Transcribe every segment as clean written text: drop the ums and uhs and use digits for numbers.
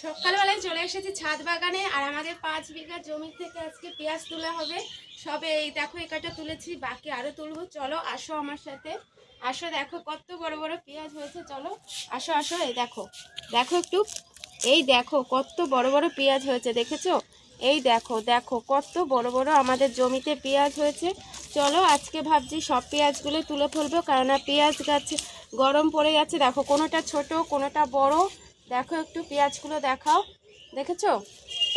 সকালবেলায় চলে এসেছি ছাদ বাগানে। আর আমাদের 5 বিঘা জমি থেকে আজকে পেঁয়াজ তোলা হবে। সবে এই দেখো একটা তুলেছি, বাকি আরো তুলবো। চলো আসো আমার সাথে, আসো। দেখো কত বড় বড় পেঁয়াজ হয়েছে। চলো আসো আসো। এই দেখো, দেখো একটু, এই দেখো কত বড় বড় পেঁয়াজ হয়েছে, দেখেছো? এই দেখো দেখো কত বড় বড় আমাদের জমিতে পেঁয়াজ হয়েছে। চলো আজকে ভাবছি সব পেঁয়াজগুলো তুলে ফেলবো, কেননা পেঁয়াজ গাছে গরম পড়ে যাচ্ছে। দেখো কোনোটা ছোট কোনোটা বড়। দেখো একটু পেঁয়াজগুলো দেখাও, দেখেছো?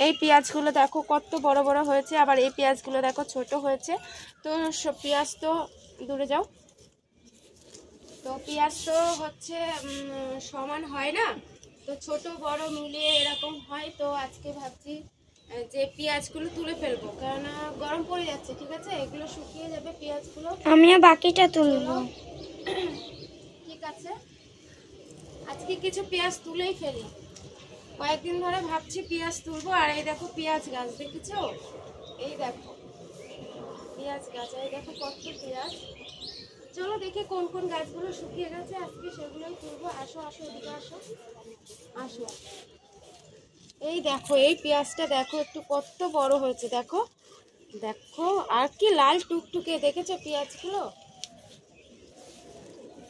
এই পেঁয়াজগুলো দেখো কত বড় বড় হয়েছে, আবার এই পেঁয়াজগুলো দেখো ছোট হয়েছে। তো সব পেঁয়াজ তো দূরে যাও। তো পেঁয়াজ তো হচ্ছে সমান হয় না, তো ছোট বড় মিলিয়ে এরকম হয়। তো আজকে ভাবছি যে পেঁয়াজগুলো তুলে ফেলবো, কেননা গরম পড়ে যাচ্ছে। ঠিক আছে, এগুলো শুকিয়ে যাবে পেঁয়াজগুলো, আমিও বাকিটা তুলবো। ঠিক আছে, আজকে কিছু পেঁয়াজ তুলেই ফেলি। কয়েকদিন ধরে ভাবছি পেঁয়াজ তুলবো। আর এই দেখো পেঁয়াজ গাছ, দেখেছো? এই দেখো পেঁয়াজ গাছ, এই দেখো কত পেঁয়াজ। চলো দেখি কোন কোন গাছগুলো শুকিয়ে গেছে, আজকে সেগুলোই তুলবো। আসো আসো, এদিকে আসো, আসো। এই দেখো এই পেঁয়াজটা দেখো একটু কত বড় হয়েছে, দেখো দেখো, আর কি লাল টুকটুকে, দেখেছো পেঁয়াজগুলো?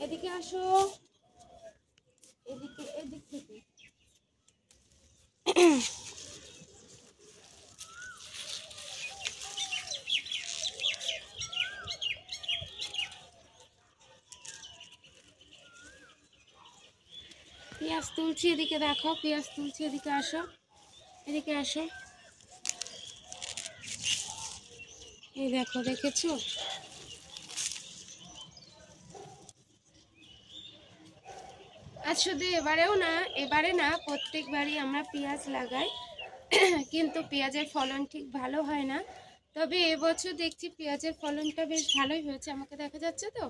এদিকে আসো, এদিকে, এদিক থেকে। পেঁয়াজ তুলছি, এদিকে দেখো পেঁয়াজ তুলছি, এদিকে আসো, এদিকে আসো। এই দেখো, দেখেছো? আর শুধু এবারে না প্রত্যেকবারই আমরা পেঁয়াজ লাগাই, কিন্তু পেঁয়াজের ফলন ঠিক ভালো হয় না। তবে এবছর দেখছি পেঁয়াজের ফলনটা বেশ ভালোই হয়েছে। আমাকে দেখা যাচ্ছে তো?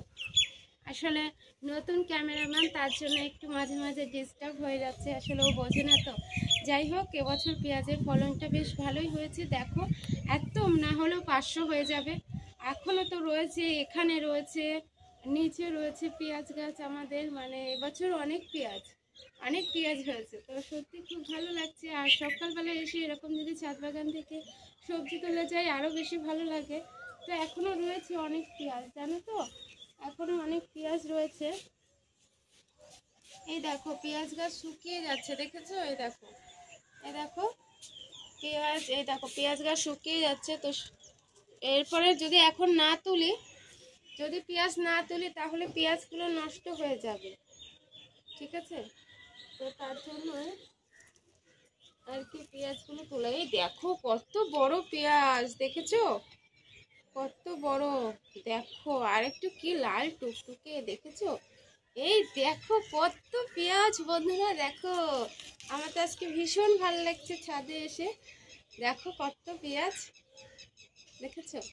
আসলে নতুন ক্যামেরাম্যান, তার জন্য একটু মাঝে মাঝে ডিস্টার্ব হয়ে যাচ্ছে, আসলে ও বোঝে না তো। যাই হোক, এবছর পেঁয়াজের ফলনটা বেশ ভালোই হয়েছে। দেখো এত না হলেও 500 হয়ে যাবে। এখনও তো রয়েছে, এখানে রয়েছে, নিচে রয়েছে পেঁয়াজ গাছ আমাদের। মানে এবছর অনেক পেঁয়াজ হয়েছে। তো সত্যি খুব ভালো লাগছে। আর সকালবেলা এসে এরকম যদি ছাদ বাগান থেকে সবজি তোলা যায় আরও বেশি ভালো লাগে। তো এখনও রয়েছে অনেক পেঁয়াজ, জানো তো, এখনো অনেক পেঁয়াজ রয়েছে। এই দেখো পেঁয়াজ গাছ শুকিয়ে যাচ্ছে, দেখেছো? এই দেখো, এই দেখো পেঁয়াজ, এই দেখো পেঁয়াজ গাছ শুকিয়ে যাচ্ছে। তো এরপরে যদি এখন না তুলি, যদি পেঁয়াজ না তুলি, তাহলে পেঁয়াজগুলো নষ্ট হয়ে যাবে। ঠিক আছে, তো তার জন্য আর কি পেঁয়াজগুলো তোলা। এই দেখো কত বড় পেঁয়াজ, দেখেছো কত বড়? দেখো আর একটু কি লাল টুকটুকে, দেখেছো? এই দেখো কত পেঁয়াজ বন্ধুরা, দেখো আমার তো আজকে ভীষণ ভালো লাগছে ছাদে এসে। দেখো কত পেঁয়াজ, দেখেছো?